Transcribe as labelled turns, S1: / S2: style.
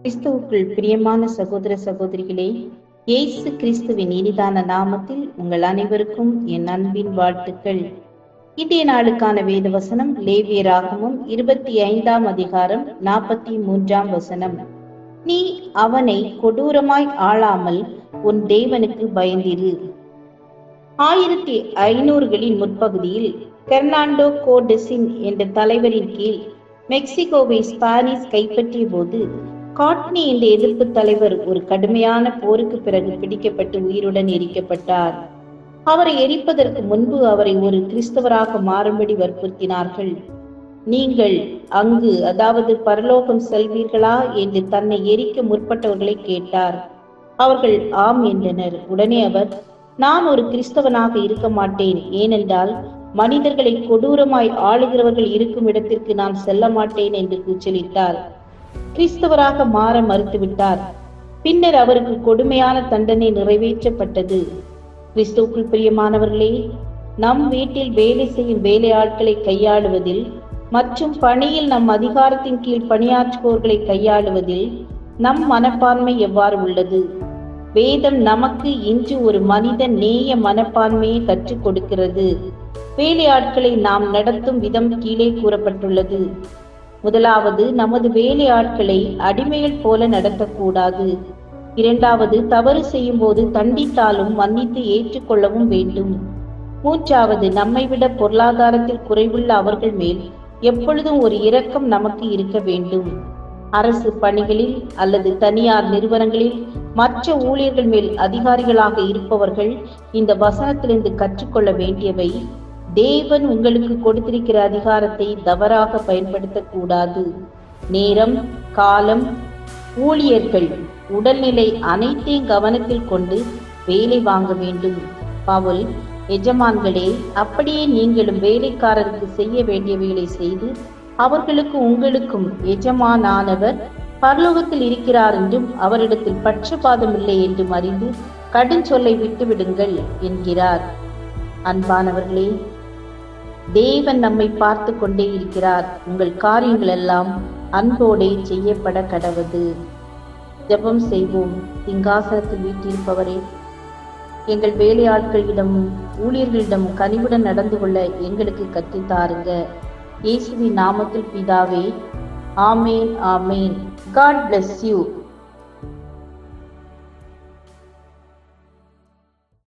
S1: கிறிஸ்துவுக்குள் பிரியமான சகோதர சகோதரிகளே, இயேசு கிறிஸ்துவின் இனிதான நாமத்தில் உங்கள் அனைவருக்கும் என் அன்பின் வாழ்த்துக்கள். இன்றைய நாளுக்கான வேத வசனம் லேவியராகமம் 25ஆம் அதிகாரம் 43ஆம் வசனம். நீ அவனை கொடூரமாய் ஆளாமல் உன் தேவனுக்கு பயந்திரு. 1500களின் முற்பகுதியில் பெர்னாண்டோ கோர்டெசின் என்ற தலைவரின் கீழ் மெக்சிகோவை ஸ்பானிஷ் கைப்பற்றிய போது காட்னி என்ற எதிர்ப்பு தலைவர் ஒரு கடுமையான போருக்கு பிறகு பிடிக்கப்பட்டு உயிருடன் எரிக்கப்பட்டார். அவரை எரிப்பதற்கு முன்பு அவரை ஒரு கிறிஸ்தவராக மாறும்படி வற்புறுத்தினார்கள். நீங்கள் அங்கு, அதாவது பரலோகம் செல்வீர்களா என்று தன்னை எரிக்க முற்பட்டவர்களை கேட்டார். அவர்கள் ஆம் என்றனர். உடனே அவர், நான் ஒரு கிறிஸ்தவனாக இருக்க மாட்டேன், ஏனென்றால் மனிதர்களை கொடூரமாய் ஆளுகிறவர்கள் இருக்கும் இடத்திற்கு நான் செல்ல மாட்டேன் என்று கூச்சலிட்டார். கிறிஸ்தவராக மாற மறுத்துவிட்டார். பின்னர் அவருக்கு கொடுமையான தண்டனை நிறைவேற்றப்பட்டது. கிறிஸ்துவுக்குள் பிரியமானவர்களே, நம் வீட்டில் வேலை செய்யும் வேலையாட்களை கையாளுவதில் மற்றும் பணியில் நம் அதிகாரத்தின் கீழ் பணியாற்றுவோர்களை கையாளுவதில் நம் மனப்பான்மை எவ்வாறு உள்ளது? வேதம் நமக்கு இன்று ஒரு மனித நேய மனப்பான்மையை கற்றுக் கொடுக்கிறது. வேலையாட்களை நாம் நடத்தும் விதம் கீழே கூறப்பட்டுள்ளது. முதலாவது, நமது வேலையாட்களை அடிமைகள் போல நடத்தக்கூடாது. இரண்டாவது, தவறு செய்யும் போது தண்டித்தாலும் மன்னித்து ஏற்றுக்கொள்ளவும் வேண்டும். மூன்றாவது, நம்மை விட பொருளாதாரத்தில் குறைவுள்ள அவர்கள் மேல் எப்பொழுதும் ஒரு இரக்கம் நமக்கு இருக்க வேண்டும். அரசு பணிகளில் அல்லது தனியார் நிறுவனங்களில் மற்ற ஊழியர்கள் மேல் அதிகாரிகளாக இருப்பவர்கள் இந்த வசனத்திலிருந்து கற்றுக்கொள்ள வேண்டியவை: தேவன் உங்களுக்கு கொடுத்திருக்கிற அதிகாரத்தை தவறாக பயன்படுத்தக்கூடாது. நேரம், காலம், ஊழியர்கள், உடல்நிலை அனைத்தையும் கவனத்தில் கொண்டு வேலை வாங்க வேண்டும். பவுல், எஜமான்களே, அப்படியே நீங்களும் வேலைக்காரருக்கு செய்ய வேண்டியவைகளை செய்து அவர்களுக்கு உங்களுக்கும் எஜமானானவர் பரலோகத்தில் இருக்கிறார் என்றும் அவரிடத்தில் பட்சபாதம் இல்லை என்றும் அறிந்து கடும் சொல்லை விட்டுவிடுங்கள் என்கிறார். அன்பானவர்களே, தேவன் நம்மை பார்த்து கொண்டே இருக்கிறார். உங்கள் காரியங்கள் எல்லாம் அன்போடே செய்யப்பட கடவது. ஜெபம் செய்வோம். சிங்காசனத்தில் வீட்டிருப்பவரே, எங்கள் வேலையாட்களிடம் ஊழியர்களிடம் கனிவுடன் நடந்து கொள்ள எங்களுக்கு கற்றுத்தாருங்க. இயேசுவின் நாமத்தில் பிதாவே, ஆமேன், ஆமேன். God bless you.